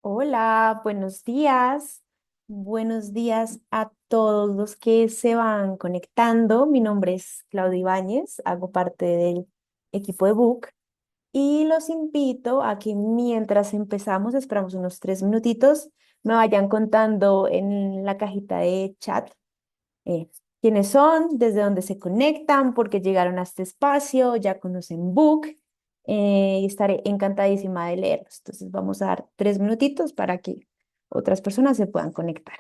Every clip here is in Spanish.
Hola, buenos días. Buenos días a todos los que se van conectando. Mi nombre es Claudia Ibáñez, hago parte del equipo de Book y los invito a que mientras empezamos, esperamos unos 3 minutitos, me vayan contando en la cajita de chat eh, quiénes son, desde dónde se conectan, por qué llegaron a este espacio, ya conocen Book, y estaré encantadísima de leerlos. Entonces vamos a dar 3 minutitos para que otras personas se puedan conectar.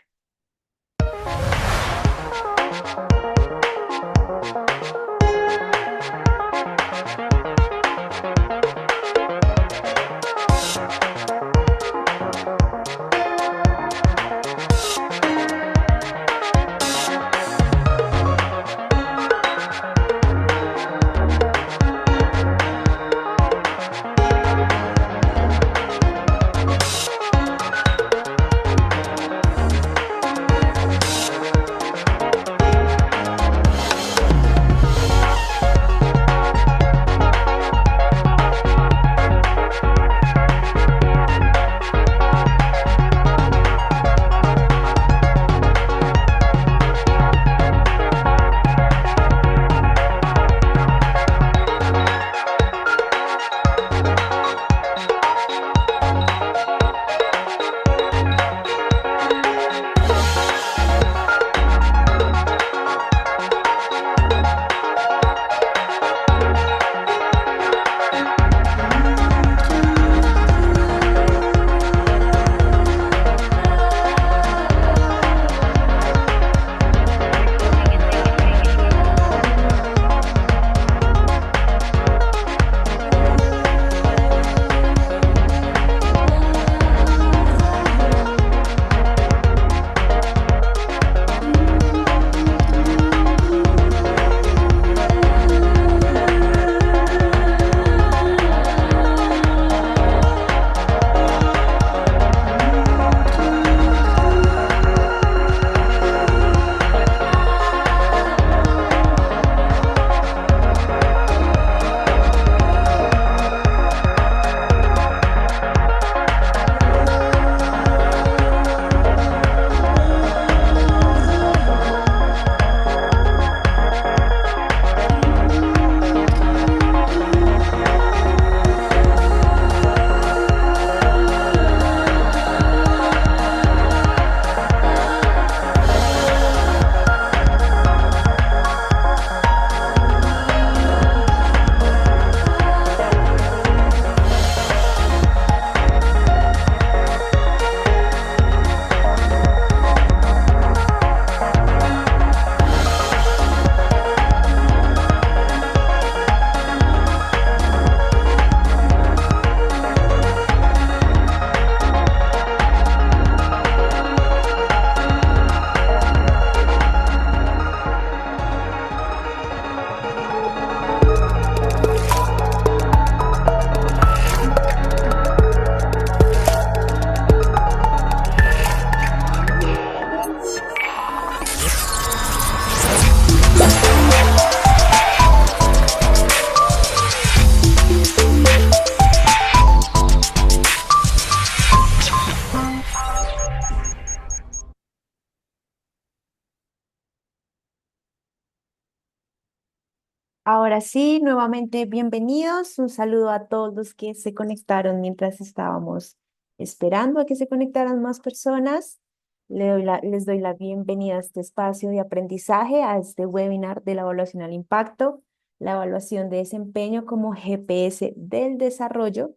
Ahora sí, nuevamente bienvenidos. Un saludo a todos los que se conectaron mientras estábamos esperando a que se conectaran más personas. Les doy la bienvenida a este espacio de aprendizaje, a este webinar de la evaluación al impacto, la evaluación de desempeño como GPS del desarrollo.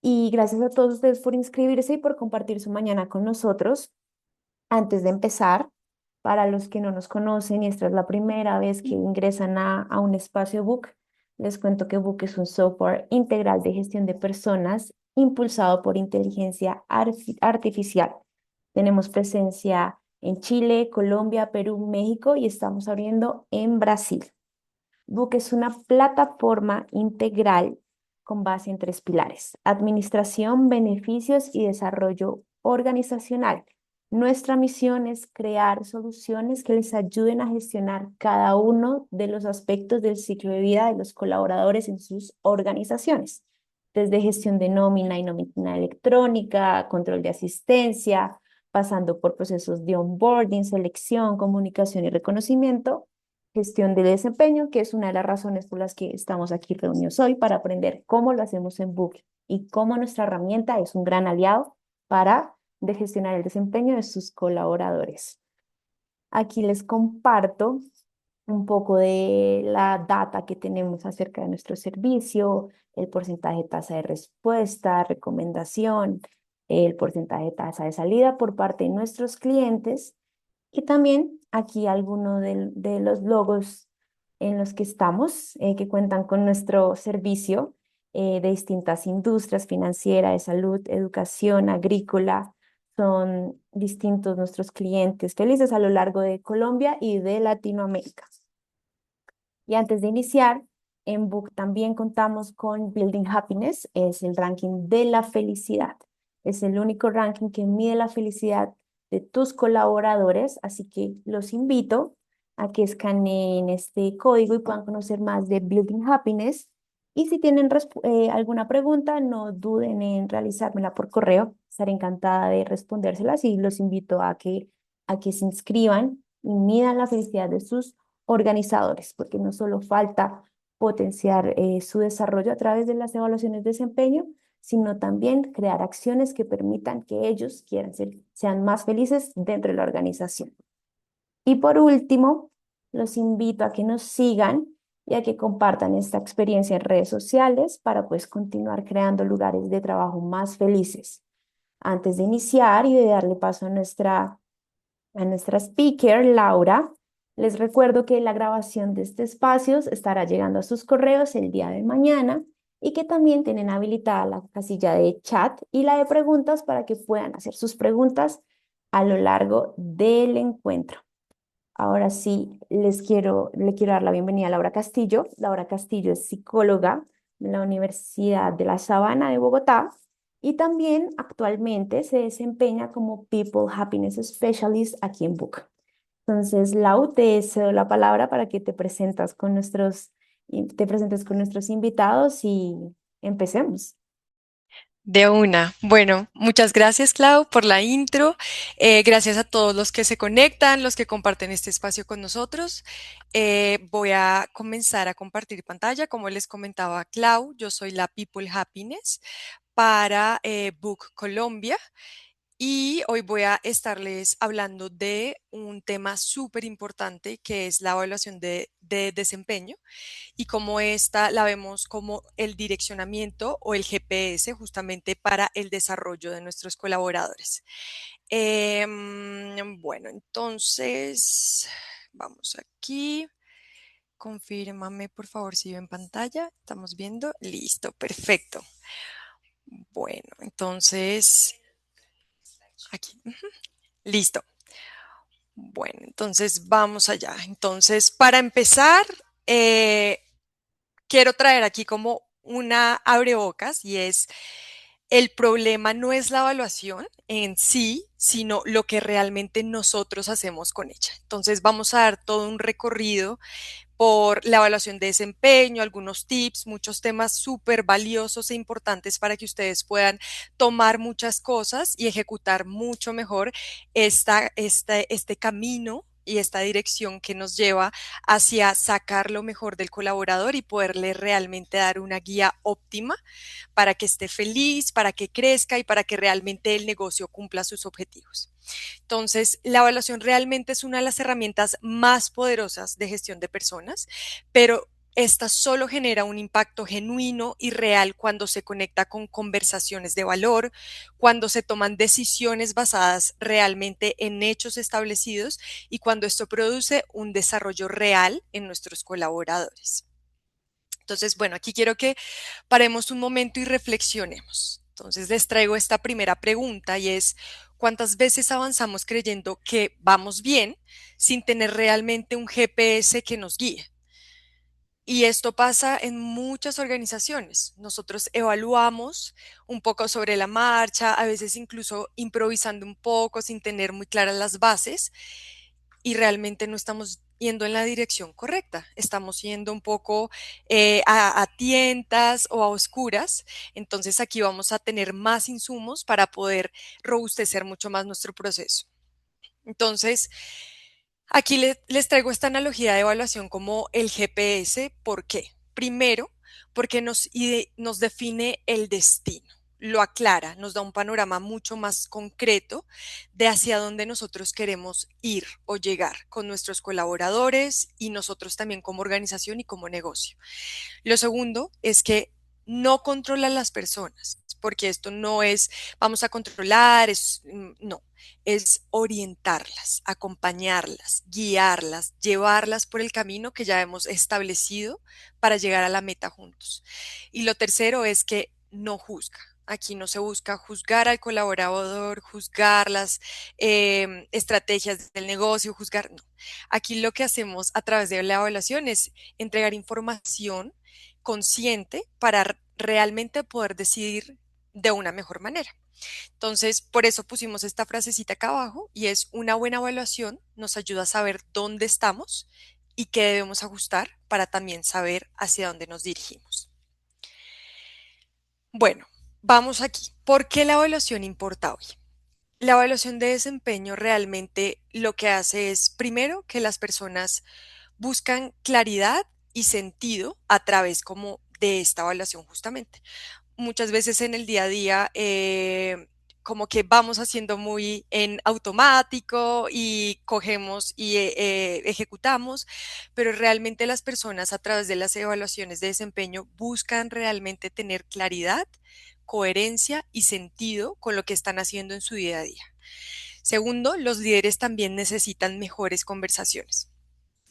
Y gracias a todos ustedes por inscribirse y por compartir su mañana con nosotros. Antes de empezar, para los que no nos conocen y esta es la primera vez que ingresan a un espacio Book, les cuento que Book es un software integral de gestión de personas impulsado por inteligencia artificial. Tenemos presencia en Chile, Colombia, Perú, México y estamos abriendo en Brasil. Book es una plataforma integral con base en 3 pilares: administración, beneficios y desarrollo organizacional. Nuestra misión es crear soluciones que les ayuden a gestionar cada uno de los aspectos del ciclo de vida de los colaboradores en sus organizaciones. desde gestión de nómina y nómina electrónica, control de asistencia, pasando por procesos de onboarding, selección, comunicación y reconocimiento, gestión de desempeño, que es una de las razones por las que estamos aquí reunidos hoy, para aprender cómo lo hacemos en Book y cómo nuestra herramienta es un gran aliado para de gestionar el desempeño de sus colaboradores. Aquí les comparto un poco de la data que tenemos acerca de nuestro servicio, el porcentaje de tasa de respuesta, recomendación, el porcentaje de tasa de salida por parte de nuestros clientes y también aquí algunos de los logos en los que estamos, que cuentan con nuestro servicio de distintas industrias financieras, de salud, educación, agrícola. Son distintos nuestros clientes felices a lo largo de Colombia y de Latinoamérica. Y antes de iniciar, en Book también contamos con Building Happiness, es el ranking de la felicidad. Es el único ranking que mide la felicidad de tus colaboradores, así que los invito a que escaneen este código y puedan conocer más de Building Happiness. Y si tienen alguna pregunta, no duden en realizármela por correo. Estaré encantada de respondérselas y los invito a que se inscriban y midan la felicidad de sus organizadores, porque no solo falta potenciar su desarrollo a través de las evaluaciones de desempeño, sino también crear acciones que permitan que ellos quieran sean más felices dentro de la organización. Y por último, los invito a que nos sigan y a que compartan esta experiencia en redes sociales para pues continuar creando lugares de trabajo más felices. Antes de iniciar y de darle paso a nuestra speaker, Laura, les recuerdo que la grabación de este espacio estará llegando a sus correos el día de mañana y que también tienen habilitada la casilla de chat y la de preguntas para que puedan hacer sus preguntas a lo largo del encuentro. Ahora sí, le quiero dar la bienvenida a Laura Castillo. Laura Castillo es psicóloga de la Universidad de La Sabana de Bogotá y también actualmente se desempeña como People Happiness Specialist aquí en Book. Entonces, Lau, te cedo la palabra para que te presentes con nuestros invitados y empecemos. De una. Bueno, muchas gracias, Clau, por la intro. Gracias a todos los que se conectan, los que comparten este espacio con nosotros. Voy a comenzar a compartir pantalla. Como les comentaba Clau, yo soy la People Happiness para Book Colombia. Y hoy voy a estarles hablando de un tema súper importante que es la evaluación de desempeño y cómo esta la vemos como el direccionamiento o el GPS justamente para el desarrollo de nuestros colaboradores. Bueno, entonces vamos aquí. Confírmame por favor si ven pantalla. Estamos viendo. Listo, perfecto. Bueno, entonces aquí. Listo. Bueno, entonces vamos allá. Entonces, para empezar, eh, quiero traer aquí como una abrebocas y es el problema no es la evaluación en sí, sino lo que realmente nosotros hacemos con ella. Entonces vamos a dar todo un recorrido por la evaluación de desempeño, algunos tips, muchos temas súper valiosos e importantes para que ustedes puedan tomar muchas cosas y ejecutar mucho mejor este camino y esta dirección que nos lleva hacia sacar lo mejor del colaborador y poderle realmente dar una guía óptima para que esté feliz, para que crezca y para que realmente el negocio cumpla sus objetivos. Entonces, la evaluación realmente es una de las herramientas más poderosas de gestión de personas, pero esta solo genera un impacto genuino y real cuando se conecta con conversaciones de valor, cuando se toman decisiones basadas realmente en hechos establecidos y cuando esto produce un desarrollo real en nuestros colaboradores. Entonces, bueno, aquí quiero que paremos un momento y reflexionemos. Entonces, les traigo esta primera pregunta y es, ¿cuántas veces avanzamos creyendo que vamos bien sin tener realmente un GPS que nos guíe? Y esto pasa en muchas organizaciones. Nosotros evaluamos un poco sobre la marcha, a veces incluso improvisando un poco sin tener muy claras las bases y realmente no estamos yendo en la dirección correcta, estamos yendo un poco a tientas o a oscuras, entonces aquí vamos a tener más insumos para poder robustecer mucho más nuestro proceso. Entonces, aquí les traigo esta analogía de evaluación como el GPS. ¿Por qué? Primero, porque nos define el destino, lo aclara, nos da un panorama mucho más concreto de hacia dónde nosotros queremos ir o llegar con nuestros colaboradores y nosotros también como organización y como negocio. Lo segundo es que no controla a las personas, porque esto no es vamos a controlar, no, es orientarlas, acompañarlas, guiarlas, llevarlas por el camino que ya hemos establecido para llegar a la meta juntos. Y lo tercero es que no juzga. Aquí no se busca juzgar al colaborador, juzgar las estrategias del negocio, juzgar, no. Aquí lo que hacemos a través de la evaluación es entregar información consciente para realmente poder decidir de una mejor manera. Entonces, por eso pusimos esta frasecita acá abajo y es una buena evaluación nos ayuda a saber dónde estamos y qué debemos ajustar para también saber hacia dónde nos dirigimos. Bueno, vamos aquí. ¿Por qué la evaluación importa hoy? La evaluación de desempeño realmente lo que hace es, primero, que las personas buscan claridad y sentido a través como de esta evaluación justamente. Muchas veces en el día a día como que vamos haciendo muy en automático y cogemos y ejecutamos, pero realmente las personas a través de las evaluaciones de desempeño buscan realmente tener claridad, coherencia y sentido con lo que están haciendo en su día a día. Segundo, los líderes también necesitan mejores conversaciones.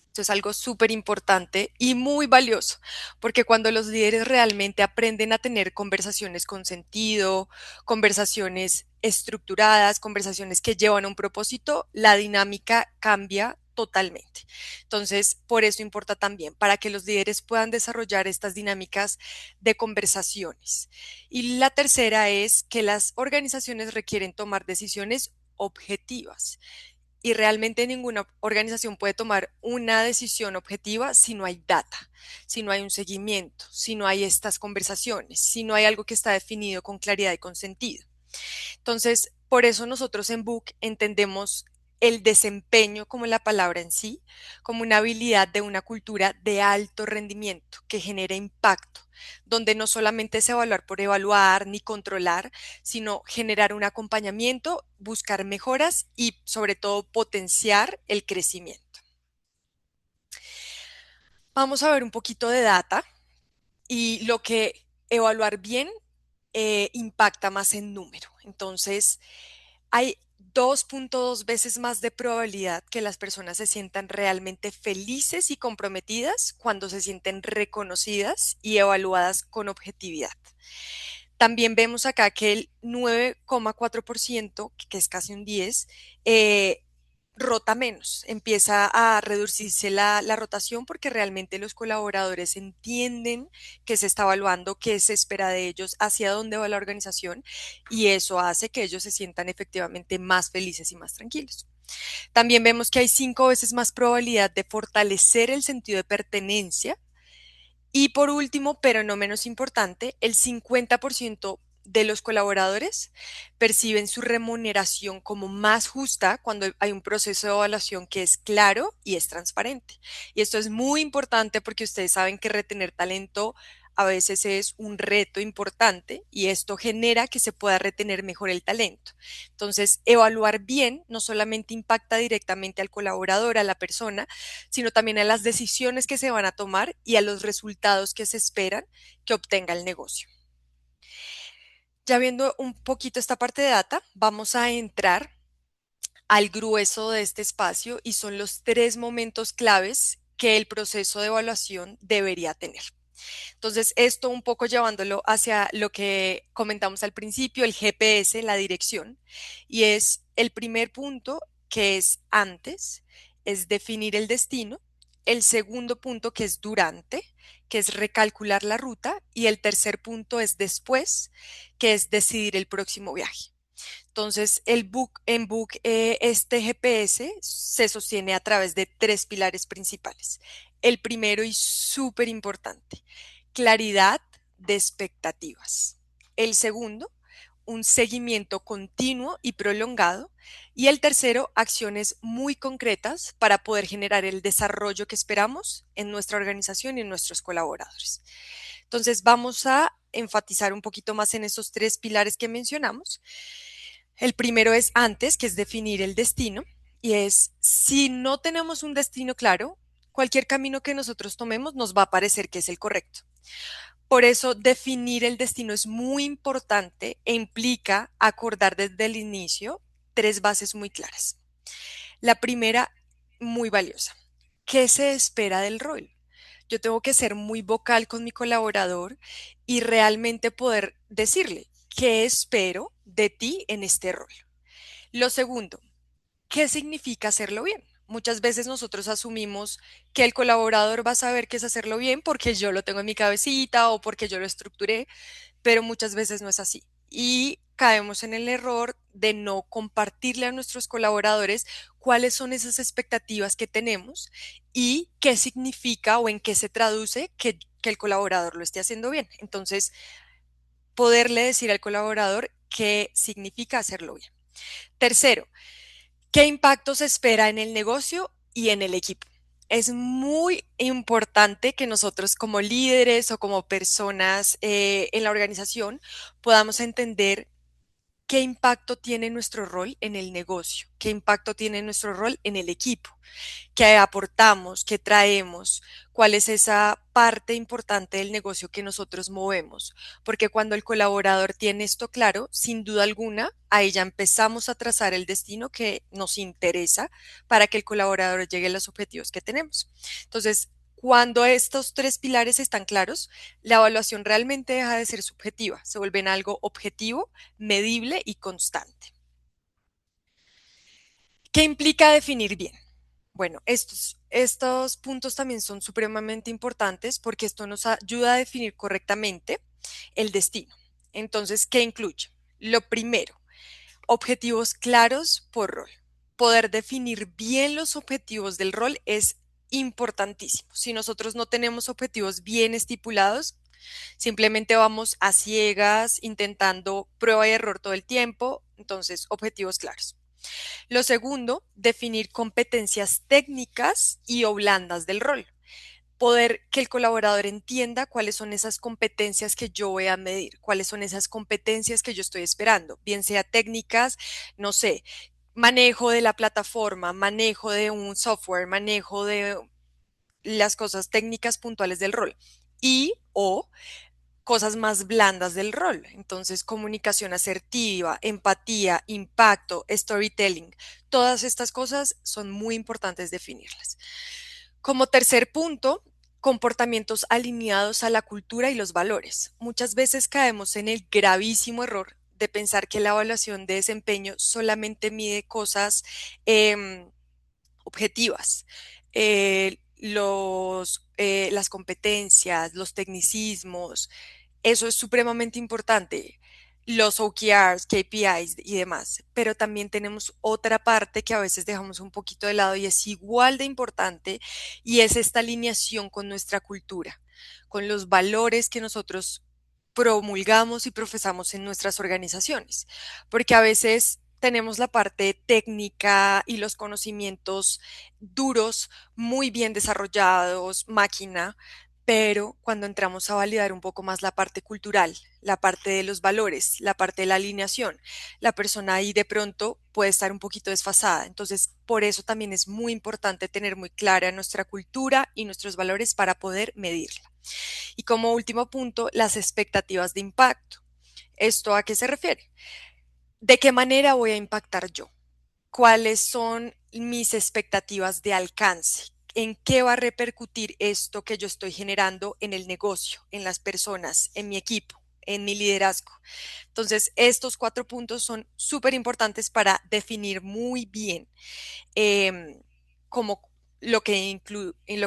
Esto es algo súper importante y muy valioso, porque cuando los líderes realmente aprenden a tener conversaciones con sentido, conversaciones estructuradas, conversaciones que llevan a un propósito, la dinámica cambia totalmente. Entonces, por eso importa también, para que los líderes puedan desarrollar estas dinámicas de conversaciones. Y la tercera es que las organizaciones requieren tomar decisiones objetivas y realmente ninguna organización puede tomar una decisión objetiva si no hay data, si no hay un seguimiento, si no hay estas conversaciones, si no hay algo que está definido con claridad y con sentido. Entonces, por eso nosotros en Book entendemos el desempeño como la palabra en sí, como una habilidad de una cultura de alto rendimiento que genere impacto, donde no solamente es evaluar por evaluar ni controlar, sino generar un acompañamiento, buscar mejoras y sobre todo potenciar el crecimiento. Vamos a ver un poquito de data y lo que evaluar bien impacta más en número. Entonces, hay 2.2 veces más de probabilidad que las personas se sientan realmente felices y comprometidas cuando se sienten reconocidas y evaluadas con objetividad. También vemos acá que el 9,4%, que es casi un 10, rota menos, empieza a reducirse la rotación porque realmente los colaboradores entienden que se está evaluando, qué se espera de ellos, hacia dónde va la organización y eso hace que ellos se sientan efectivamente más felices y más tranquilos. También vemos que hay 5 veces más probabilidad de fortalecer el sentido de pertenencia y por último, pero no menos importante, el 50% de los colaboradores perciben su remuneración como más justa cuando hay un proceso de evaluación que es claro y es transparente. Y esto es muy importante porque ustedes saben que retener talento a veces es un reto importante y esto genera que se pueda retener mejor el talento. Entonces, evaluar bien no solamente impacta directamente al colaborador, a la persona, sino también a las decisiones que se van a tomar y a los resultados que se esperan que obtenga el negocio. Ya viendo un poquito esta parte de data, vamos a entrar al grueso de este espacio y son los 3 momentos claves que el proceso de evaluación debería tener. Entonces, esto un poco llevándolo hacia lo que comentamos al principio, el GPS, la dirección, y es el primer punto que es antes, es definir el destino, el segundo punto que es durante, que es recalcular la ruta, y el tercer punto es después, que es decidir el próximo viaje. Entonces, este GPS se sostiene a través de tres pilares principales. El primero y súper importante, claridad de expectativas. El segundo, un seguimiento continuo y prolongado. Y el tercero, acciones muy concretas para poder generar el desarrollo que esperamos en nuestra organización y en nuestros colaboradores. Entonces, vamos a enfatizar un poquito más en esos tres pilares que mencionamos. El primero es antes, que es definir el destino, y es si no tenemos un destino claro, cualquier camino que nosotros tomemos nos va a parecer que es el correcto. Por eso definir el destino es muy importante e implica acordar desde el inicio tres bases muy claras. La primera, muy valiosa. ¿Qué se espera del rol? Yo tengo que ser muy vocal con mi colaborador y realmente poder decirle qué espero de ti en este rol. Lo segundo, ¿qué significa hacerlo bien? Muchas veces nosotros asumimos que el colaborador va a saber qué es hacerlo bien porque yo lo tengo en mi cabecita o porque yo lo estructuré, pero muchas veces no es así. Y caemos en el error de no compartirle a nuestros colaboradores cuáles son esas expectativas que tenemos y qué significa o en qué se traduce que el colaborador lo esté haciendo bien. Entonces, poderle decir al colaborador qué significa hacerlo bien. Tercero, ¿qué impacto se espera en el negocio y en el equipo? Es muy importante que nosotros como líderes o como personas en la organización podamos entender qué impacto tiene nuestro rol en el negocio, qué impacto tiene nuestro rol en el equipo, qué aportamos, qué traemos, cuál es esa parte importante del negocio que nosotros movemos. Porque cuando el colaborador tiene esto claro, sin duda alguna, ahí ya empezamos a trazar el destino que nos interesa para que el colaborador llegue a los objetivos que tenemos. Entonces, cuando estos tres pilares están claros, la evaluación realmente deja de ser subjetiva, se vuelve en algo objetivo, medible y constante. ¿Qué implica definir bien? Bueno, estos puntos también son supremamente importantes porque esto nos ayuda a definir correctamente el destino. Entonces, ¿qué incluye? Lo primero, objetivos claros por rol. Poder definir bien los objetivos del rol es importantísimo. Si nosotros no tenemos objetivos bien estipulados, simplemente vamos a ciegas intentando prueba y error todo el tiempo. Entonces, objetivos claros. Lo segundo, definir competencias técnicas y o blandas del rol. Poder que el colaborador entienda cuáles son esas competencias que yo voy a medir, cuáles son esas competencias que yo estoy esperando, bien sea técnicas, no sé, manejo de la plataforma, manejo de un software, manejo de las cosas técnicas puntuales del rol y o cosas más blandas del rol. Entonces, comunicación asertiva, empatía, impacto, storytelling, todas estas cosas son muy importantes definirlas. Como tercer punto, comportamientos alineados a la cultura y los valores. Muchas veces caemos en el gravísimo error de pensar que la evaluación de desempeño solamente mide cosas objetivas. Las competencias, los tecnicismos, eso es supremamente importante. Los OKRs, KPIs y demás, pero también tenemos otra parte que a veces dejamos un poquito de lado y es igual de importante y es esta alineación con nuestra cultura, con los valores que nosotros promulgamos y profesamos en nuestras organizaciones, porque a veces tenemos la parte técnica y los conocimientos duros muy bien desarrollados, máquina, pero cuando entramos a validar un poco más la parte cultural, la parte de los valores, la parte de la alineación, la persona ahí de pronto puede estar un poquito desfasada. Entonces, por eso también es muy importante tener muy clara nuestra cultura y nuestros valores para poder medirla. Y como último punto, las expectativas de impacto. ¿Esto a qué se refiere? ¿De qué manera voy a impactar yo? ¿Cuáles son mis expectativas de alcance? ¿En qué va a repercutir esto que yo estoy generando en el negocio, en las personas, en mi equipo, en mi liderazgo? Entonces, estos cuatro puntos son súper importantes para definir muy bien eh, cómo en lo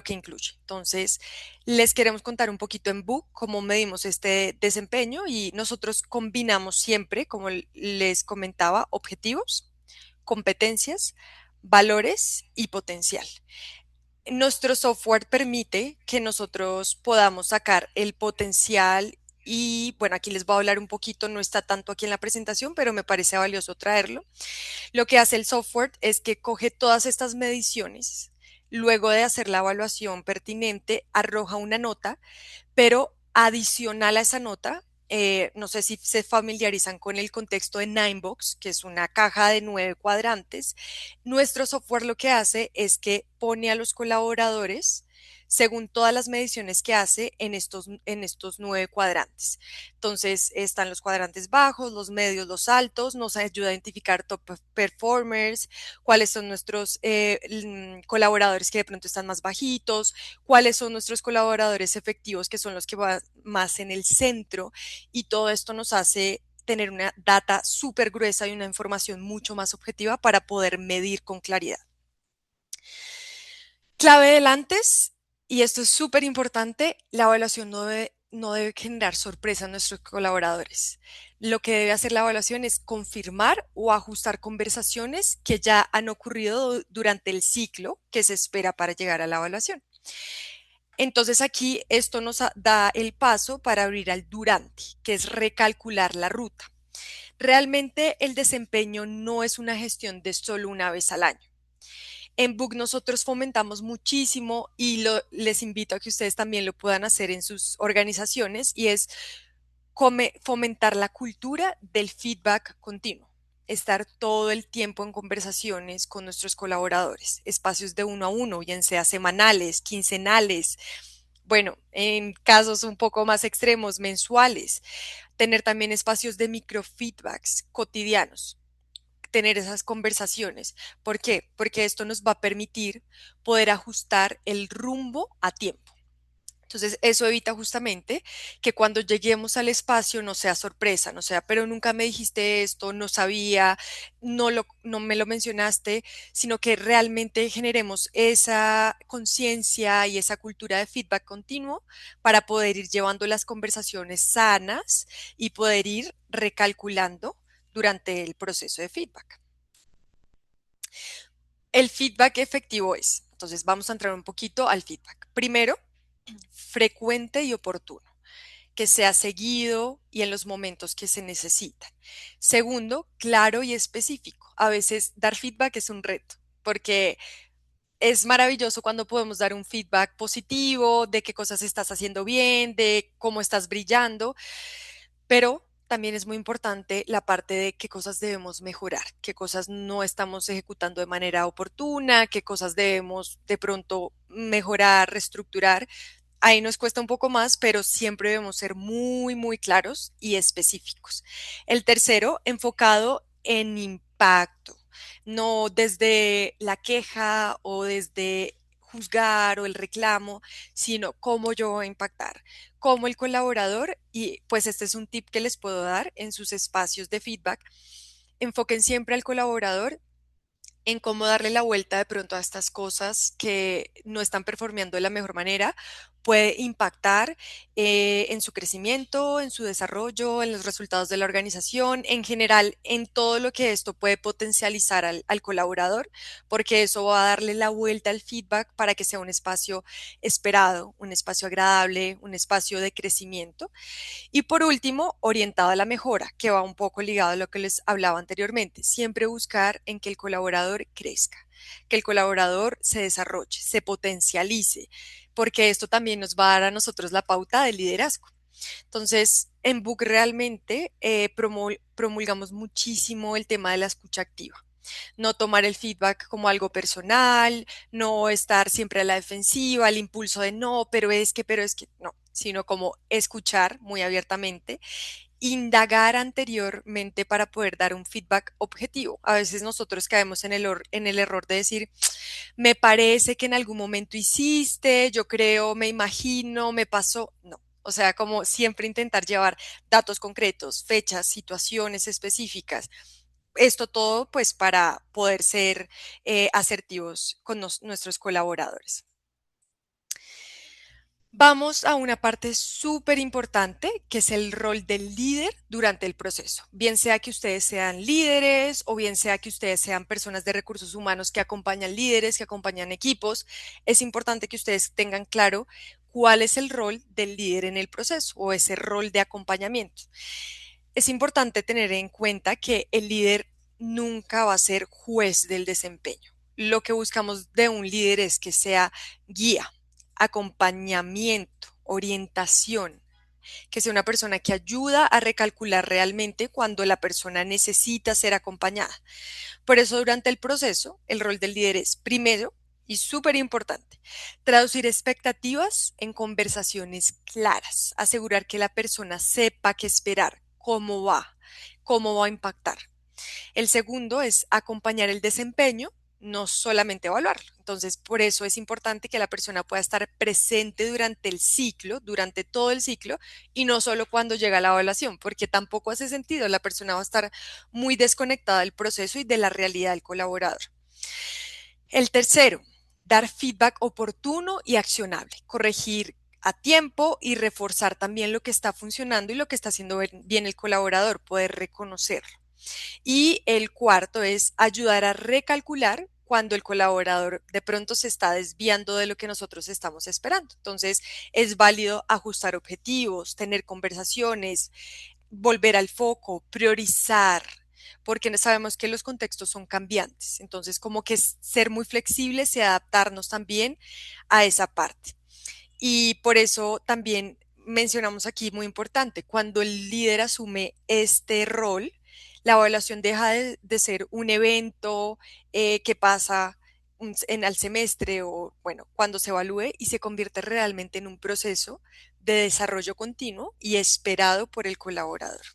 que incluye. Entonces, les queremos contar un poquito en Book cómo medimos este desempeño y nosotros combinamos siempre, como les comentaba, objetivos, competencias, valores y potencial. Nuestro software permite que nosotros podamos sacar el potencial y bueno, aquí les voy a hablar un poquito, no está tanto aquí en la presentación, pero me parece valioso traerlo. Lo que hace el software es que coge todas estas mediciones, luego de hacer la evaluación pertinente, arroja una nota, pero adicional a esa nota, no sé si se familiarizan con el contexto de Ninebox, que es una caja de 9 cuadrantes. Nuestro software lo que hace es que pone a los colaboradores según todas las mediciones que hace en estos 9 cuadrantes. Entonces están los cuadrantes bajos, los medios, los altos, nos ayuda a identificar top performers, cuáles son nuestros colaboradores que de pronto están más bajitos, cuáles son nuestros colaboradores efectivos, que son los que van más en el centro, y todo esto nos hace tener una data súper gruesa y una información mucho más objetiva para poder medir con claridad. Clave del antes, y esto es súper importante, la evaluación no debe generar sorpresa a nuestros colaboradores. Lo que debe hacer la evaluación es confirmar o ajustar conversaciones que ya han ocurrido durante el ciclo que se espera para llegar a la evaluación. Entonces aquí esto nos da el paso para abrir al durante, que es recalcular la ruta. Realmente el desempeño no es una gestión de solo una vez al año. En Book nosotros fomentamos muchísimo y les invito a que ustedes también lo puedan hacer en sus organizaciones y es fomentar la cultura del feedback continuo. Estar todo el tiempo en conversaciones con nuestros colaboradores, espacios de uno a uno, bien sea semanales, quincenales, bueno, en casos un poco más extremos, mensuales, tener también espacios de microfeedbacks cotidianos, tener esas conversaciones. ¿Por qué? Porque esto nos va a permitir poder ajustar el rumbo a tiempo. Entonces, eso evita justamente que cuando lleguemos al espacio no sea sorpresa, no sea, pero nunca me dijiste esto, no sabía, no me lo mencionaste, sino que realmente generemos esa conciencia y esa cultura de feedback continuo para poder ir llevando las conversaciones sanas y poder ir recalculando durante el proceso de feedback. El feedback efectivo es, entonces vamos a entrar un poquito al feedback. Primero, frecuente y oportuno, que sea seguido y en los momentos que se necesitan. Segundo, claro y específico. A veces dar feedback es un reto, porque es maravilloso cuando podemos dar un feedback positivo de qué cosas estás haciendo bien, de cómo estás brillando, pero también es muy importante la parte de qué cosas debemos mejorar, qué cosas no estamos ejecutando de manera oportuna, qué cosas debemos de pronto mejorar, reestructurar. Ahí nos cuesta un poco más, pero siempre debemos ser muy, muy claros y específicos. El tercero, enfocado en impacto, no desde la queja o desde juzgar o el reclamo, sino cómo yo voy a impactar, cómo el colaborador, y pues este es un tip que les puedo dar en sus espacios de feedback, enfoquen siempre al colaborador en cómo darle la vuelta de pronto a estas cosas que no están performando de la mejor manera, puede impactar en su crecimiento, en su desarrollo, en los resultados de la organización, en general, en todo lo que esto puede potencializar al colaborador, porque eso va a darle la vuelta al feedback para que sea un espacio esperado, un espacio agradable, un espacio de crecimiento. Y por último, orientado a la mejora, que va un poco ligado a lo que les hablaba anteriormente. Siempre buscar en que el colaborador crezca, que el colaborador se desarrolle, se potencialice, porque esto también nos va a dar a nosotros la pauta de liderazgo. Entonces, en Book realmente promulgamos muchísimo el tema de la escucha activa. No tomar el feedback como algo personal, no estar siempre a la defensiva, el impulso de no, pero es que, no, sino como escuchar muy abiertamente, indagar anteriormente para poder dar un feedback objetivo. A veces nosotros caemos en el error de decir, me parece que en algún momento hiciste, yo creo, me imagino, me pasó. No. O sea, como siempre intentar llevar datos concretos, fechas, situaciones específicas esto todo pues para poder ser asertivos con nuestros colaboradores. Vamos a una parte súper importante, que es el rol del líder durante el proceso. Bien sea que ustedes sean líderes o bien sea que ustedes sean personas de recursos humanos que acompañan líderes, que acompañan equipos, es importante que ustedes tengan claro cuál es el rol del líder en el proceso o ese rol de acompañamiento. Es importante tener en cuenta que el líder nunca va a ser juez del desempeño. Lo que buscamos de un líder es que sea guía, acompañamiento, orientación, que sea una persona que ayuda a recalcular realmente cuando la persona necesita ser acompañada. Por eso durante el proceso, el rol del líder es primero y súper importante, traducir expectativas en conversaciones claras, asegurar que la persona sepa qué esperar, cómo va a impactar. El segundo es acompañar el desempeño, no solamente evaluarlo. Entonces, por eso es importante que la persona pueda estar presente durante el ciclo, durante todo el ciclo, y no solo cuando llega la evaluación, porque tampoco hace sentido. La persona va a estar muy desconectada del proceso y de la realidad del colaborador. El tercero, dar feedback oportuno y accionable, corregir a tiempo y reforzar también lo que está funcionando y lo que está haciendo bien el colaborador, poder reconocerlo. Y el cuarto es ayudar a recalcular cuando el colaborador de pronto se está desviando de lo que nosotros estamos esperando. Entonces, es válido ajustar objetivos, tener conversaciones, volver al foco, priorizar, porque sabemos que los contextos son cambiantes. Entonces, como que es ser muy flexibles y adaptarnos también a esa parte. Y por eso también mencionamos aquí, muy importante, cuando el líder asume este rol, la evaluación deja de ser un evento que pasa al semestre o, bueno, cuando se evalúe y se convierte realmente en un proceso de desarrollo continuo y esperado por el colaborador.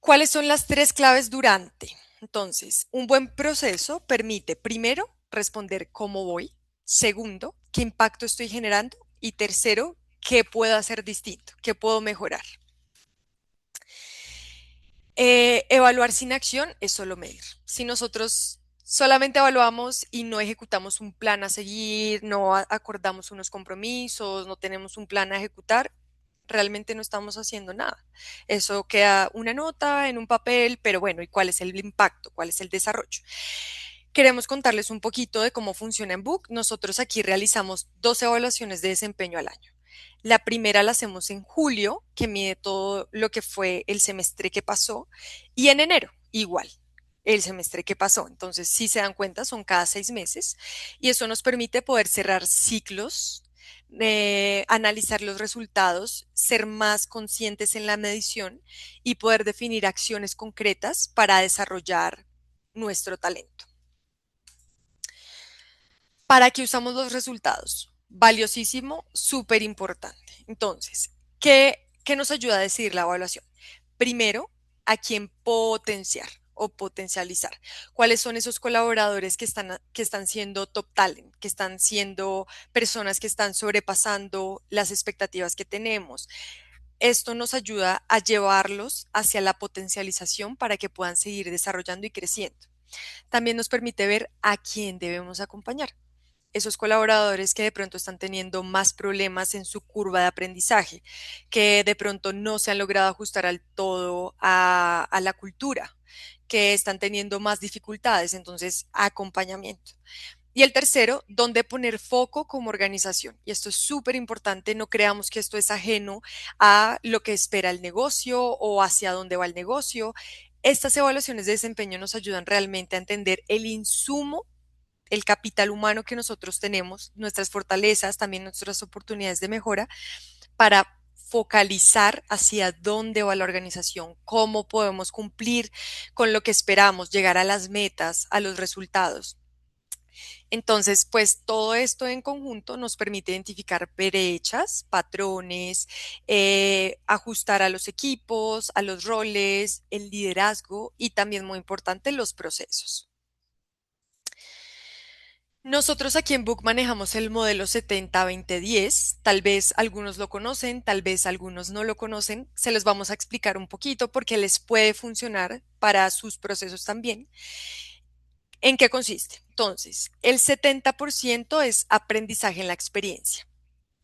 ¿Cuáles son las tres claves durante? Entonces, un buen proceso permite, primero, responder cómo voy. Segundo, qué impacto estoy generando. Y tercero, qué puedo hacer distinto, qué puedo mejorar. Evaluar sin acción es solo medir. Si nosotros solamente evaluamos y no ejecutamos un plan a seguir, no acordamos unos compromisos, no tenemos un plan a ejecutar, realmente no estamos haciendo nada. Eso queda una nota en un papel, pero bueno, ¿y cuál es el impacto? ¿Cuál es el desarrollo? Queremos contarles un poquito de cómo funciona en Book. Nosotros aquí realizamos 2 evaluaciones de desempeño al año. La primera la hacemos en julio, que mide todo lo que fue el semestre que pasó, y en enero, igual, el semestre que pasó. Entonces, si se dan cuenta, son cada 6 meses y eso nos permite poder cerrar ciclos, analizar los resultados, ser más conscientes en la medición y poder definir acciones concretas para desarrollar nuestro talento. ¿Para qué usamos los resultados? Valiosísimo, súper importante. Entonces, ¿qué nos ayuda a decidir la evaluación? Primero, a quién potenciar o potencializar. ¿Cuáles son esos colaboradores que están siendo top talent, que están siendo personas que están sobrepasando las expectativas que tenemos? Esto nos ayuda a llevarlos hacia la potencialización para que puedan seguir desarrollando y creciendo. También nos permite ver a quién debemos acompañar, esos colaboradores que de pronto están teniendo más problemas en su curva de aprendizaje, que de pronto no se han logrado ajustar al todo a la cultura, que están teniendo más dificultades, entonces acompañamiento. Y el tercero, dónde poner foco como organización. Y esto es súper importante, no creamos que esto es ajeno a lo que espera el negocio o hacia dónde va el negocio. Estas evaluaciones de desempeño nos ayudan realmente a entender el insumo, el capital humano que nosotros tenemos, nuestras fortalezas, también nuestras oportunidades de mejora, para focalizar hacia dónde va la organización, cómo podemos cumplir con lo que esperamos, llegar a las metas, a los resultados. Entonces, pues todo esto en conjunto nos permite identificar brechas, patrones, ajustar a los equipos, a los roles, el liderazgo y también muy importante los procesos. Nosotros aquí en Book manejamos el modelo 70-20-10. Tal vez algunos lo conocen, tal vez algunos no lo conocen. Se los vamos a explicar un poquito porque les puede funcionar para sus procesos también. ¿En qué consiste? Entonces, el 70% es aprendizaje en la experiencia,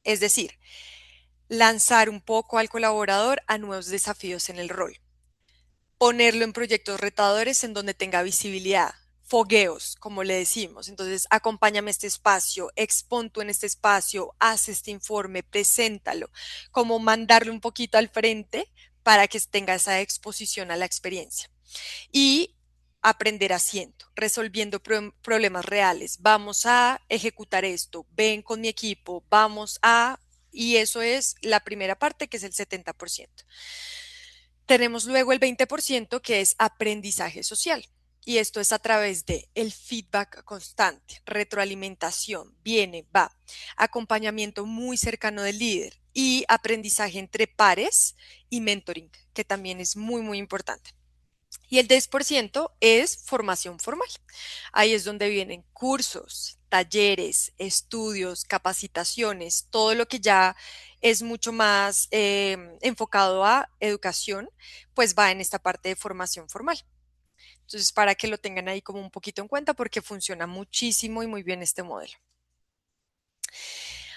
es decir, lanzar un poco al colaborador a nuevos desafíos en el rol, ponerlo en proyectos retadores en donde tenga visibilidad, fogueos, como le decimos. Entonces, acompáñame a este espacio, expon tú en este espacio, haz este informe, preséntalo, como mandarle un poquito al frente para que tenga esa exposición a la experiencia. Y aprender haciendo, resolviendo problemas reales. Vamos a ejecutar esto, ven con mi equipo, vamos a... Y eso es la primera parte, que es el 70%. Tenemos luego el 20% que es aprendizaje social. Y esto es a través de el feedback constante, retroalimentación, viene, va, acompañamiento muy cercano del líder y aprendizaje entre pares y mentoring, que también es muy, muy importante. Y el 10% es formación formal. Ahí es donde vienen cursos, talleres, estudios, capacitaciones, todo lo que ya es mucho más enfocado a educación, pues va en esta parte de formación formal. Entonces, para que lo tengan ahí como un poquito en cuenta, porque funciona muchísimo y muy bien este modelo.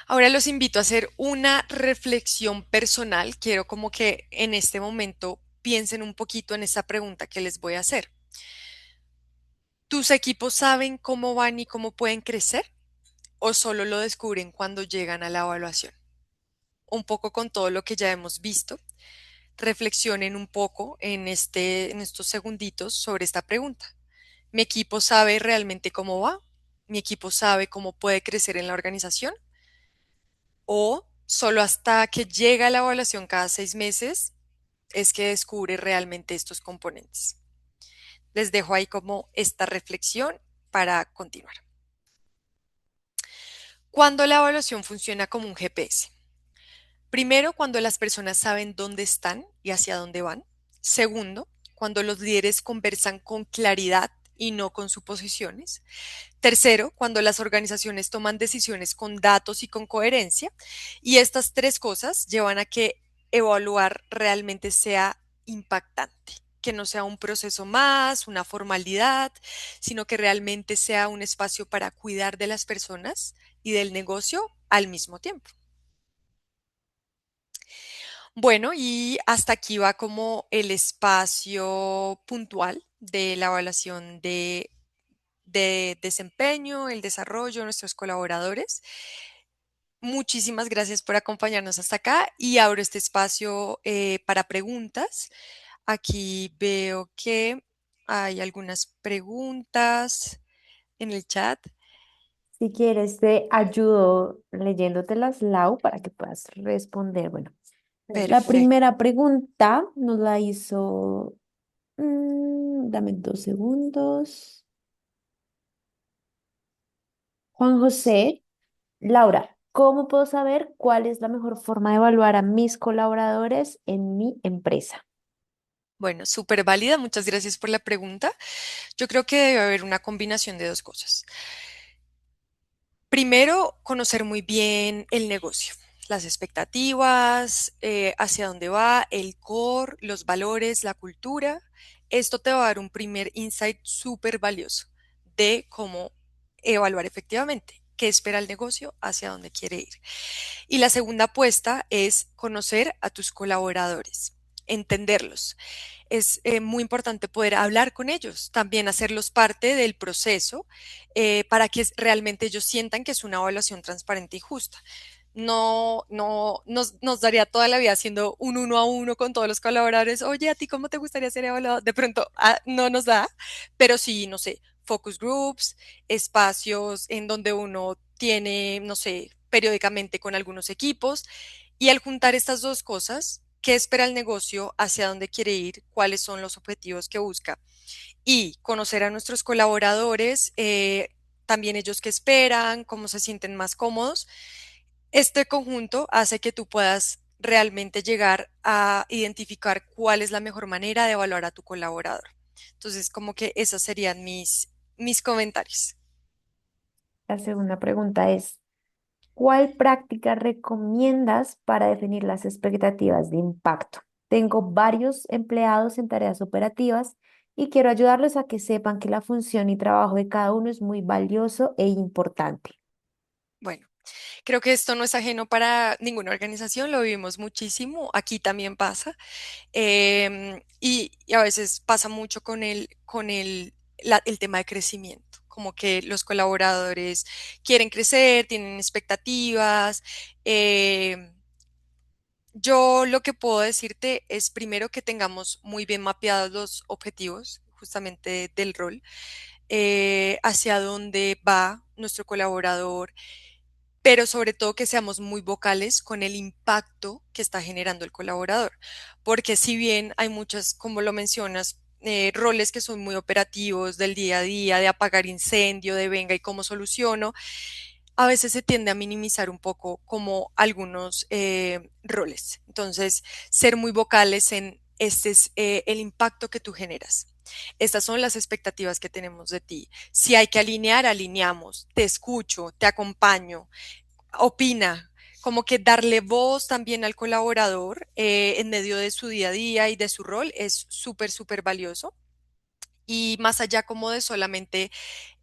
Ahora los invito a hacer una reflexión personal. Quiero como que en este momento piensen un poquito en esta pregunta que les voy a hacer. ¿Tus equipos saben cómo van y cómo pueden crecer o solo lo descubren cuando llegan a la evaluación? Un poco con todo lo que ya hemos visto, reflexionen un poco en estos segunditos sobre esta pregunta. ¿Mi equipo sabe realmente cómo va? ¿Mi equipo sabe cómo puede crecer en la organización? ¿O solo hasta que llega a la evaluación cada 6 meses es que descubre realmente estos componentes? Les dejo ahí como esta reflexión para continuar. Cuando la evaluación funciona como un GPS. Primero, cuando las personas saben dónde están y hacia dónde van. Segundo, cuando los líderes conversan con claridad y no con suposiciones. Tercero, cuando las organizaciones toman decisiones con datos y con coherencia. Y estas tres cosas llevan a que evaluar realmente sea impactante, que no sea un proceso más, una formalidad, sino que realmente sea un espacio para cuidar de las personas y del negocio al mismo tiempo. Bueno, y hasta aquí va como el espacio puntual de la evaluación de desempeño, el desarrollo de nuestros colaboradores. Muchísimas gracias por acompañarnos hasta acá y abro este espacio para preguntas. Aquí veo que hay algunas preguntas en el chat. Si quieres, te ayudo leyéndotelas, Lau, para que puedas responder. Bueno, la Perfecto. primera pregunta nos la hizo, dame 2 segundos. Juan José, Laura, ¿cómo puedo saber cuál es la mejor forma de evaluar a mis colaboradores en mi empresa? Bueno, súper válida. Muchas gracias por la pregunta. Yo creo que debe haber una combinación de dos cosas. Primero, conocer muy bien el negocio, las expectativas, hacia dónde va, el core, los valores, la cultura. Esto te va a dar un primer insight súper valioso de cómo evaluar efectivamente qué espera el negocio, hacia dónde quiere ir. Y la segunda apuesta es conocer a tus colaboradores, entenderlos. Es muy importante poder hablar con ellos, también hacerlos parte del proceso para que realmente ellos sientan que es una evaluación transparente y justa. No nos daría toda la vida haciendo un uno a uno con todos los colaboradores. Oye, ¿a ti cómo te gustaría ser evaluado? De pronto no nos da, pero sí, no sé, focus groups, espacios en donde uno tiene, no sé, periódicamente con algunos equipos. Y al juntar estas dos cosas, ¿qué espera el negocio? ¿Hacia dónde quiere ir? ¿Cuáles son los objetivos que busca? Y conocer a nuestros colaboradores, también ellos qué esperan, cómo se sienten más cómodos. Este conjunto hace que tú puedas realmente llegar a identificar cuál es la mejor manera de evaluar a tu colaborador. Entonces, como que esos serían mis comentarios. La segunda pregunta es, ¿cuál práctica recomiendas para definir las expectativas de impacto? Tengo varios empleados en tareas operativas y quiero ayudarlos a que sepan que la función y trabajo de cada uno es muy valioso e importante. Bueno, creo que esto no es ajeno para ninguna organización, lo vivimos muchísimo, aquí también pasa. Y a veces pasa mucho el tema de crecimiento, como que los colaboradores quieren crecer, tienen expectativas. em, yo lo que puedo decirte es primero que tengamos muy bien mapeados los objetivos justamente del rol, hacia dónde va nuestro colaborador, pero sobre todo que seamos muy vocales con el impacto que está generando el colaborador, porque si bien hay muchas, como lo mencionas, roles que son muy operativos del día a día, de apagar incendio, de venga y cómo soluciono, a veces se tiende a minimizar un poco como algunos roles. Entonces, ser muy vocales en este es el impacto que tú generas. Estas son las expectativas que tenemos de ti. Si hay que alinear, alineamos. Te escucho, te acompaño, opina, como que darle voz también al colaborador en medio de su día a día y de su rol es súper, súper valioso. Y más allá como de solamente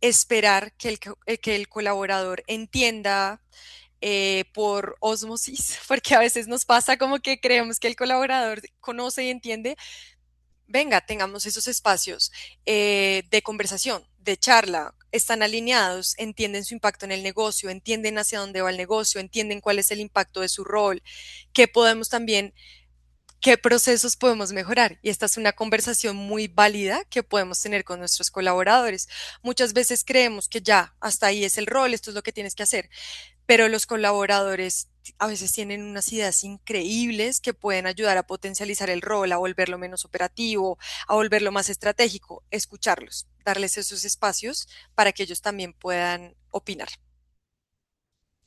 esperar que el colaborador entienda por osmosis, porque a veces nos pasa como que creemos que el colaborador conoce y entiende. Venga, tengamos esos espacios de conversación, de charla, están alineados, entienden su impacto en el negocio, entienden hacia dónde va el negocio, entienden cuál es el impacto de su rol, qué podemos también, qué procesos podemos mejorar. Y esta es una conversación muy válida que podemos tener con nuestros colaboradores. Muchas veces creemos que ya, hasta ahí es el rol, esto es lo que tienes que hacer, pero los colaboradores a veces tienen unas ideas increíbles que pueden ayudar a potencializar el rol, a volverlo menos operativo, a volverlo más estratégico, escucharlos, darles esos espacios para que ellos también puedan opinar.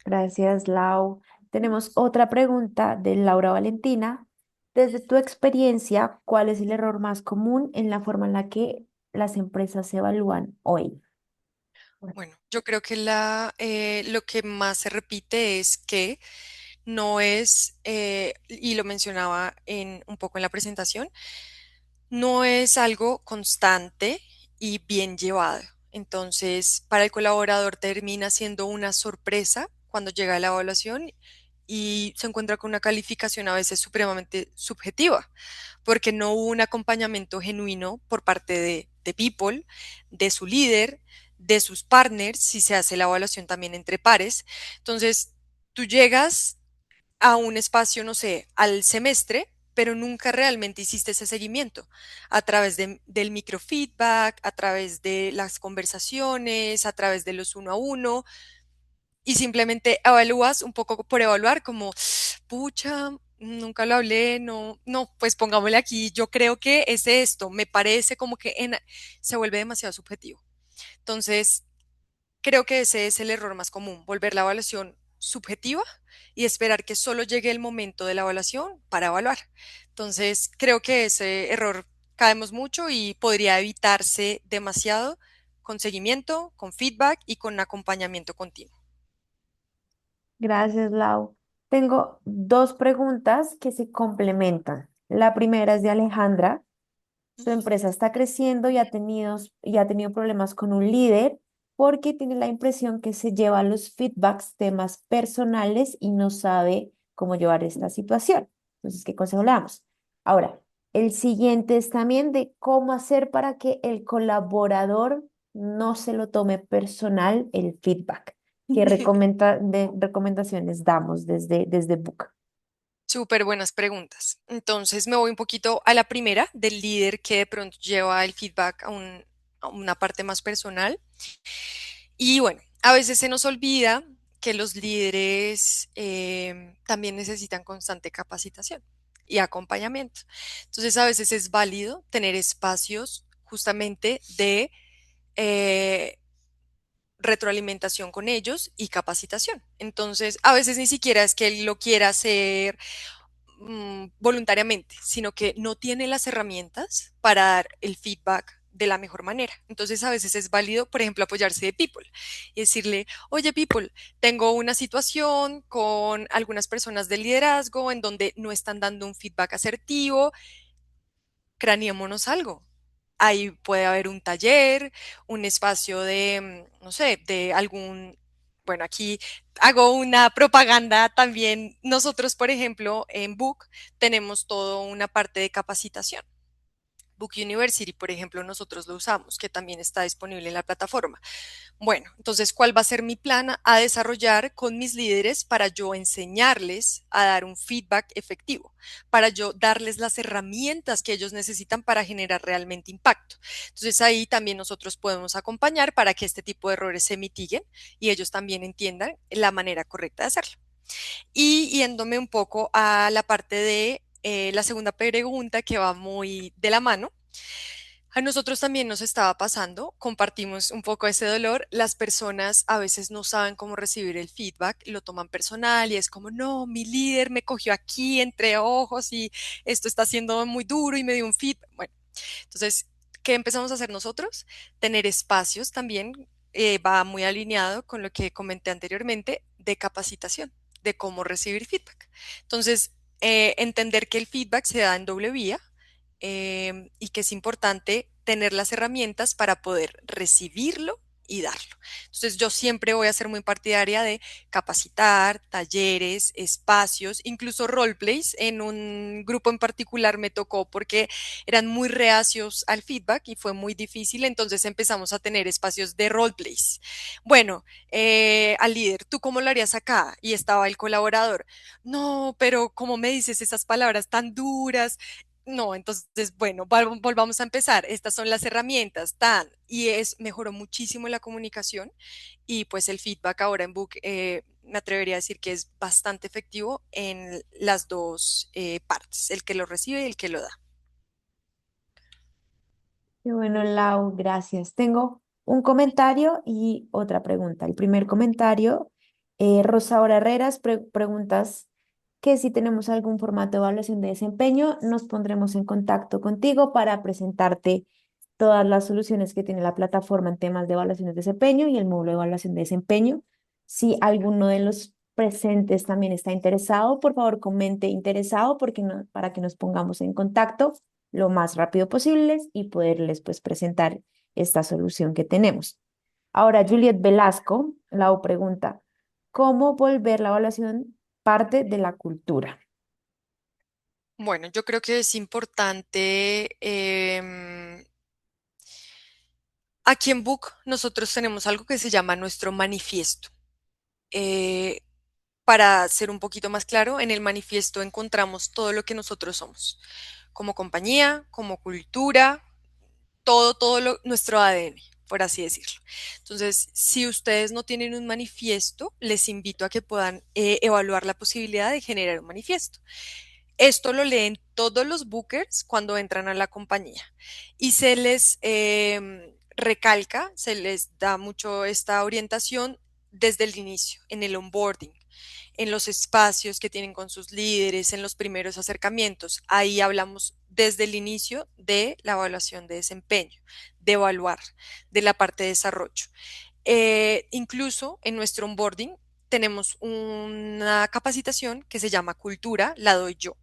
Gracias, Lau. Tenemos otra pregunta de Laura Valentina. Desde tu experiencia, ¿cuál es el error más común en la forma en la que las empresas se evalúan hoy? Bueno, yo creo que lo que más se repite es que no es, y lo mencionaba un poco en la presentación, no es algo constante y bien llevado. Entonces, para el colaborador termina siendo una sorpresa cuando llega a la evaluación y se encuentra con una calificación a veces supremamente subjetiva, porque no hubo un acompañamiento genuino por parte de People, de su líder, de sus partners, si se hace la evaluación también entre pares. Entonces, tú llegas a un espacio, no sé, al semestre, pero nunca realmente hiciste ese seguimiento a través del microfeedback, a través de las conversaciones, a través de los uno a uno, y simplemente evalúas un poco por evaluar, como, pucha, nunca lo hablé, no, no, pues pongámosle aquí, yo creo que es esto, me parece como que se vuelve demasiado subjetivo. Entonces, creo que ese es el error más común, volver la evaluación subjetiva y esperar que solo llegue el momento de la evaluación para evaluar. Entonces, creo que ese error caemos mucho y podría evitarse demasiado con seguimiento, con feedback y con acompañamiento continuo. Gracias, Lau. Tengo dos preguntas que se complementan. La primera es de Alejandra. Su empresa está creciendo y ha tenido problemas con un líder porque tiene la impresión que se lleva los feedbacks, temas personales y no sabe cómo llevar esta situación. Entonces, ¿qué consejo le damos? Ahora, el siguiente es también de cómo hacer para que el colaborador no se lo tome personal el feedback. ¿Qué recomendaciones damos desde Book? Súper buenas preguntas. Entonces me voy un poquito a la primera del líder que de pronto lleva el feedback a una parte más personal. Y bueno, a veces se nos olvida que los líderes también necesitan constante capacitación y acompañamiento. Entonces a veces es válido tener espacios justamente de eh, retroalimentación con ellos y capacitación. Entonces, a veces ni siquiera es que él lo quiera hacer voluntariamente, sino que no tiene las herramientas para dar el feedback de la mejor manera. Entonces a veces es válido, por ejemplo, apoyarse de People y decirle, oye People, tengo una situación con algunas personas de liderazgo en donde no están dando un feedback asertivo, craneémonos algo. Ahí puede haber un taller, un espacio de, no sé, de algún, bueno, aquí hago una propaganda también. Nosotros, por ejemplo, en Book tenemos toda una parte de capacitación. Book University, por ejemplo, nosotros lo usamos, que también está disponible en la plataforma. Bueno, entonces, ¿cuál va a ser mi plan a desarrollar con mis líderes para yo enseñarles a dar un feedback efectivo, para yo darles las herramientas que ellos necesitan para generar realmente impacto? Entonces, ahí también nosotros podemos acompañar para que este tipo de errores se mitiguen y ellos también entiendan la manera correcta de hacerlo. Y yéndome un poco a la parte de la segunda pregunta que va muy de la mano, a nosotros también nos estaba pasando, compartimos un poco ese dolor. Las personas a veces no saben cómo recibir el feedback, lo toman personal y es como, no, mi líder me cogió aquí entre ojos y esto está siendo muy duro y me dio un feedback. Bueno, entonces, ¿qué empezamos a hacer nosotros? Tener espacios también, va muy alineado con lo que comenté anteriormente de capacitación, de cómo recibir feedback. Entonces, entender que el feedback se da en doble vía y que es importante tener las herramientas para poder recibirlo y darlo. Entonces yo siempre voy a ser muy partidaria de capacitar, talleres, espacios, incluso roleplays. En un grupo en particular me tocó porque eran muy reacios al feedback y fue muy difícil, entonces empezamos a tener espacios de roleplays. Bueno, al líder, ¿tú cómo lo harías acá? Y estaba el colaborador, no, pero ¿cómo me dices esas palabras tan duras? No, entonces, bueno, volvamos a empezar. Estas son las herramientas, tan, y mejoró muchísimo la comunicación y pues el feedback ahora en Book me atrevería a decir que es bastante efectivo en las dos partes, el que lo recibe y el que lo da. Qué bueno, Lau, gracias. Tengo un comentario y otra pregunta. El primer comentario, Rosaura Herreras, preguntas que si tenemos algún formato de evaluación de desempeño, nos pondremos en contacto contigo para presentarte todas las soluciones que tiene la plataforma en temas de evaluación de desempeño y el módulo de evaluación de desempeño. Si alguno de los presentes también está interesado, por favor comente interesado porque para que nos pongamos en contacto lo más rápido posible y poderles pues presentar esta solución que tenemos. Ahora, Juliet Velasco, la pregunta, ¿cómo volver la evaluación parte de la cultura? Bueno, yo creo que es importante, aquí en Book nosotros tenemos algo que se llama nuestro manifiesto. Eh, para ser un poquito más claro, en el manifiesto encontramos todo lo que nosotros somos, como compañía, como cultura, nuestro ADN, por así decirlo. Entonces, si ustedes no tienen un manifiesto, les invito a que puedan evaluar la posibilidad de generar un manifiesto. Esto lo leen todos los bookers cuando entran a la compañía y se les recalca, se les da mucho esta orientación desde el inicio, en el onboarding, en los espacios que tienen con sus líderes, en los primeros acercamientos. Ahí hablamos desde el inicio de la evaluación de desempeño, de evaluar, de la parte de desarrollo. Incluso en nuestro onboarding tenemos una capacitación que se llama Cultura, la doy yo.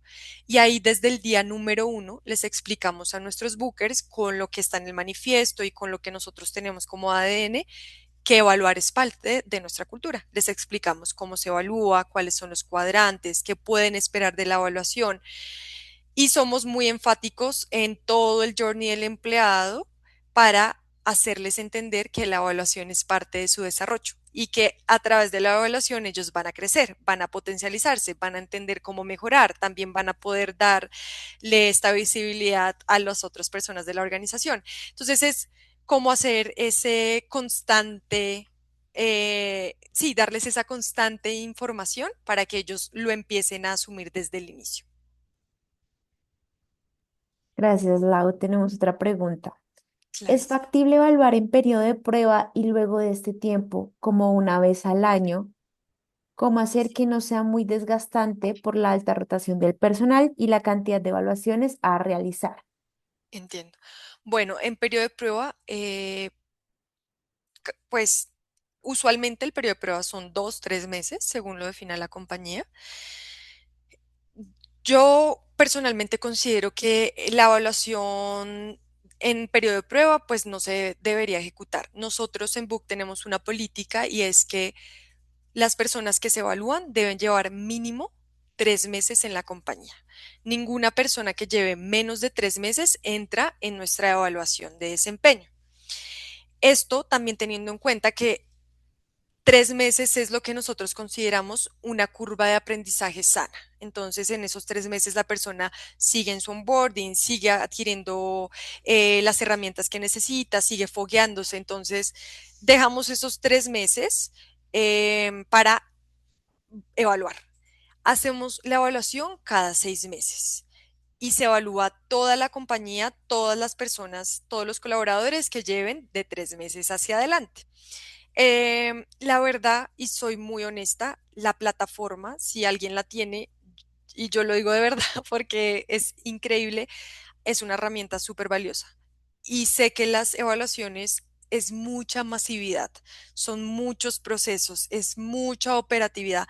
Y ahí desde el día número uno les explicamos a nuestros bookers con lo que está en el manifiesto y con lo que nosotros tenemos como ADN que evaluar es parte de nuestra cultura. Les explicamos cómo se evalúa, cuáles son los cuadrantes, qué pueden esperar de la evaluación y somos muy enfáticos en todo el journey del empleado para hacerles entender que la evaluación es parte de su desarrollo y que a través de la evaluación ellos van a crecer, van a potencializarse, van a entender cómo mejorar, también van a poder darle esta visibilidad a las otras personas de la organización. Entonces es cómo hacer ese constante, sí, darles esa constante información para que ellos lo empiecen a asumir desde el inicio. Gracias, Lau. Tenemos otra pregunta. Claro. ¿Es factible evaluar en periodo de prueba y luego de este tiempo, como una vez al año? ¿Cómo hacer que no sea muy desgastante por la alta rotación del personal y la cantidad de evaluaciones a realizar? Entiendo. Bueno, en periodo de prueba, pues usualmente el periodo de prueba son 2, 3 meses, según lo defina la compañía. Yo personalmente considero que la evaluación en periodo de prueba pues no se debería ejecutar. Nosotros en Book tenemos una política y es que las personas que se evalúan deben llevar mínimo 3 meses en la compañía. Ninguna persona que lleve menos de 3 meses entra en nuestra evaluación de desempeño. Esto también teniendo en cuenta que 3 meses es lo que nosotros consideramos una curva de aprendizaje sana. Entonces, en esos 3 meses la persona sigue en su onboarding, sigue adquiriendo las herramientas que necesita, sigue fogueándose. Entonces, dejamos esos 3 meses para evaluar. Hacemos la evaluación cada 6 meses y se evalúa toda la compañía, todas las personas, todos los colaboradores que lleven de 3 meses hacia adelante. La verdad, y soy muy honesta, la plataforma, si alguien la tiene, y yo lo digo de verdad porque es increíble, es una herramienta súper valiosa. Y sé que las evaluaciones es mucha masividad, son muchos procesos, es mucha operatividad,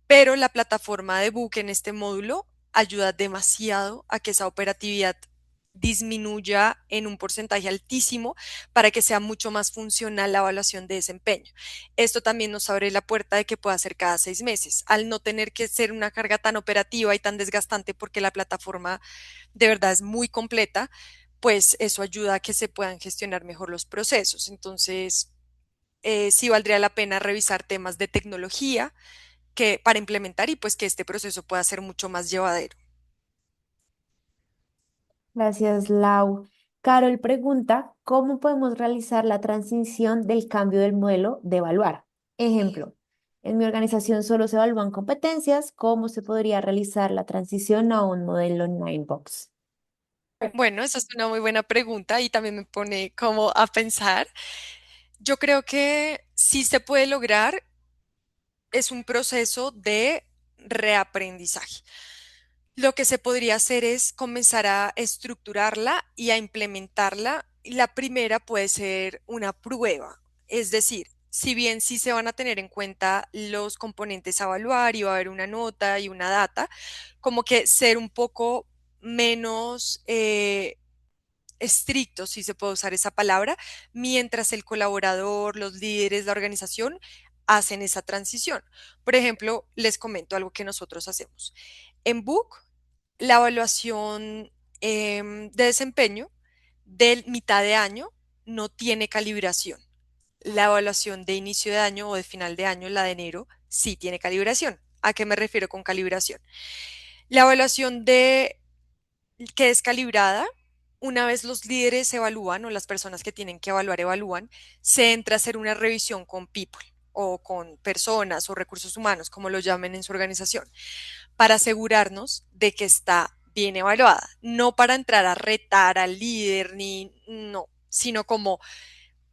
pero la plataforma de Book en este módulo ayuda demasiado a que esa operatividad disminuya en un porcentaje altísimo para que sea mucho más funcional la evaluación de desempeño. Esto también nos abre la puerta de que pueda ser cada 6 meses, al no tener que ser una carga tan operativa y tan desgastante porque la plataforma de verdad es muy completa, pues eso ayuda a que se puedan gestionar mejor los procesos. Entonces, sí valdría la pena revisar temas de tecnología que para implementar y pues que este proceso pueda ser mucho más llevadero. Gracias, Lau. Carol pregunta, ¿cómo podemos realizar la transición del cambio del modelo de evaluar? Ejemplo, en mi organización solo se evalúan competencias, ¿cómo se podría realizar la transición a un modelo Nine Box? Bueno, esa es una muy buena pregunta y también me pone como a pensar. Yo creo que sí se puede lograr, es un proceso de reaprendizaje. Lo que se podría hacer es comenzar a estructurarla y a implementarla. La primera puede ser una prueba, es decir, si bien sí se van a tener en cuenta los componentes a evaluar y va a haber una nota y una data, como que ser un poco menos estrictos, si se puede usar esa palabra, mientras el colaborador, los líderes, la organización hacen esa transición. Por ejemplo, les comento algo que nosotros hacemos. En Book, la evaluación de desempeño del mitad de año no tiene calibración. La evaluación de inicio de año o de final de año, la de enero, sí tiene calibración. ¿A qué me refiero con calibración? La evaluación de que es calibrada, una vez los líderes evalúan o las personas que tienen que evaluar evalúan, se entra a hacer una revisión con people o con personas o recursos humanos, como lo llamen en su organización, para asegurarnos de que está bien evaluada, no para entrar a retar al líder ni no, sino como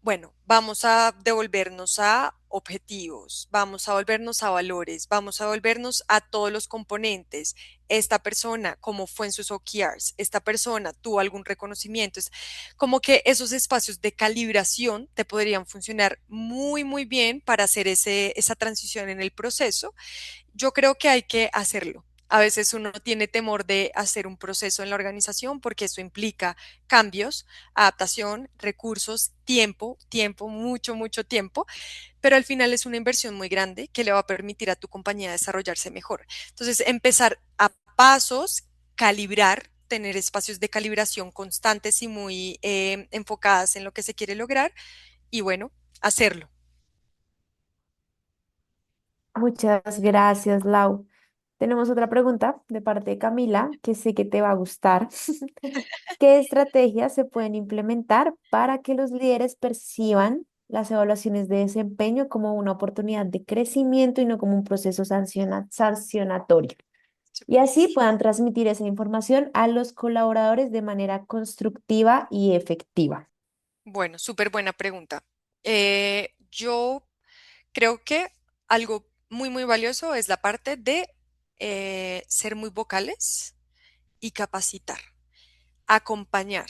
bueno, vamos a devolvernos a objetivos, vamos a volvernos a valores, vamos a volvernos a todos los componentes. Esta persona, cómo fue en sus OKRs, esta persona tuvo algún reconocimiento. Es como que esos espacios de calibración te podrían funcionar muy, muy bien para hacer esa transición en el proceso. Yo creo que hay que hacerlo. A veces uno tiene temor de hacer un proceso en la organización porque eso implica cambios, adaptación, recursos, tiempo, mucho, mucho tiempo, pero al final es una inversión muy grande que le va a permitir a tu compañía desarrollarse mejor. Entonces, empezar a pasos, calibrar, tener espacios de calibración constantes y muy enfocadas en lo que se quiere lograr y bueno, hacerlo. Muchas gracias, Lau. Tenemos otra pregunta de parte de Camila, que sé que te va a gustar. ¿Qué estrategias se pueden implementar para que los líderes perciban las evaluaciones de desempeño como una oportunidad de crecimiento y no como un proceso sancionatorio? Y así puedan transmitir esa información a los colaboradores de manera constructiva y efectiva. Bueno, súper buena pregunta. Yo creo que algo muy, muy valioso es la parte de ser muy vocales y capacitar, acompañar.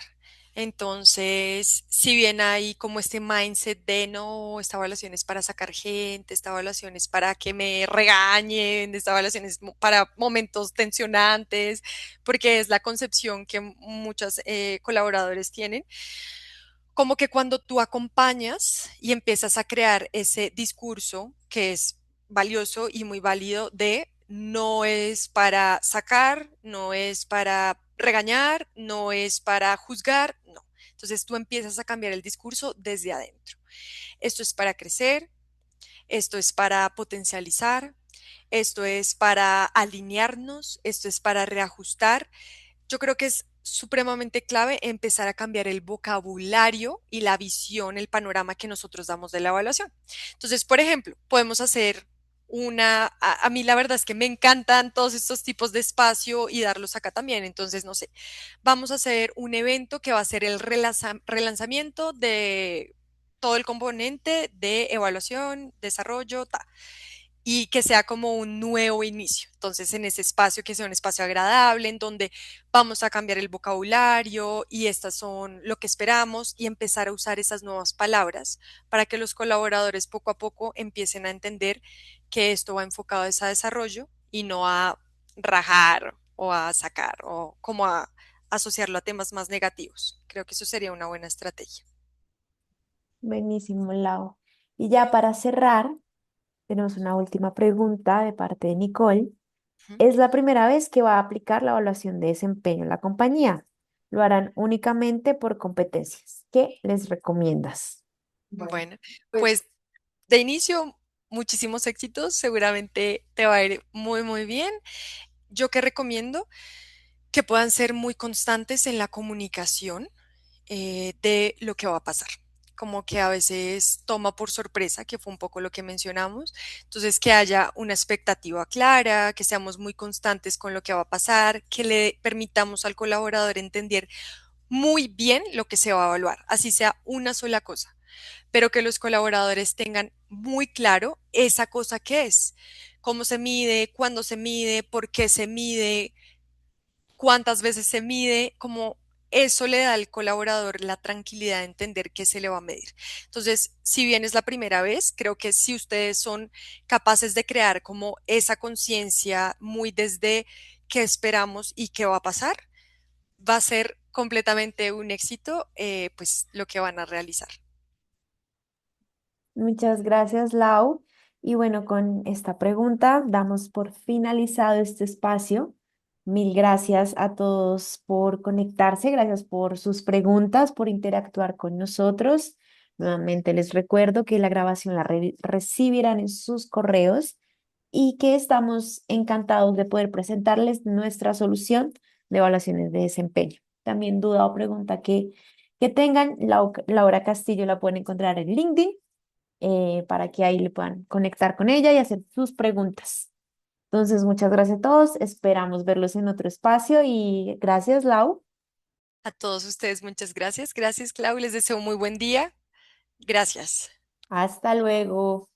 Entonces, si bien hay como este mindset de no, esta evaluación es para sacar gente, esta evaluación es para que me regañen, esta evaluación es para momentos tensionantes, porque es la concepción que muchos colaboradores tienen, como que cuando tú acompañas y empiezas a crear ese discurso que es valioso y muy válido de no es para sacar, no es para regañar, no es para juzgar, no. Entonces tú empiezas a cambiar el discurso desde adentro. Esto es para crecer, esto es para potencializar, esto es para alinearnos, esto es para reajustar. Yo creo que es supremamente clave empezar a cambiar el vocabulario y la visión, el panorama que nosotros damos de la evaluación. Entonces, por ejemplo, podemos hacer a mí la verdad es que me encantan todos estos tipos de espacio y darlos acá también. Entonces, no sé, vamos a hacer un evento que va a ser el relanzamiento de todo el componente de evaluación, desarrollo, ta y que sea como un nuevo inicio. Entonces, en ese espacio, que sea un espacio agradable, en donde vamos a cambiar el vocabulario y estas son lo que esperamos y empezar a usar esas nuevas palabras para que los colaboradores poco a poco empiecen a entender que esto va enfocado a ese desarrollo y no a rajar o a sacar o como a asociarlo a temas más negativos. Creo que eso sería una buena estrategia. Buenísimo, Lau. Y ya para cerrar, tenemos una última pregunta de parte de Nicole. Ujú. Es la primera vez que va a aplicar la evaluación de desempeño en la compañía. Lo harán únicamente por competencias. ¿Qué les recomiendas? Bueno, Bueno, pues pues de inicio, muchísimos éxitos, seguramente te va a ir muy, muy bien. Yo que recomiendo que puedan ser muy constantes en la comunicación de lo que va a pasar. Como que a veces toma por sorpresa, que fue un poco lo que mencionamos. Entonces, que haya una expectativa clara, que seamos muy constantes con lo que va a pasar, que le permitamos al colaborador entender muy bien lo que se va a evaluar, así sea una sola cosa, pero que los colaboradores tengan muy claro esa cosa que es, cómo se mide, cuándo se mide, por qué se mide, cuántas veces se mide, como eso le da al colaborador la tranquilidad de entender qué se le va a medir. Entonces, si bien es la primera vez, creo que si ustedes son capaces de crear como esa conciencia muy desde qué esperamos y qué va a pasar, va a ser completamente un éxito, pues lo que van a realizar. muchas gracias, Lau. Y bueno, con esta pregunta damos por finalizado este espacio. Mil gracias a todos por conectarse, gracias por sus preguntas, por interactuar con nosotros. Nuevamente les recuerdo que la grabación la recibirán en sus correos y que estamos encantados de poder presentarles nuestra solución de evaluaciones de desempeño. También duda o pregunta que tengan, Laura Castillo la pueden encontrar en LinkedIn para que ahí le puedan conectar con ella y hacer sus preguntas. Entonces, muchas gracias a todos. Esperamos verlos en otro espacio y gracias, Lau. A todos ustedes, muchas gracias. Gracias, Clau. Les deseo un muy buen día. Gracias. Hasta luego.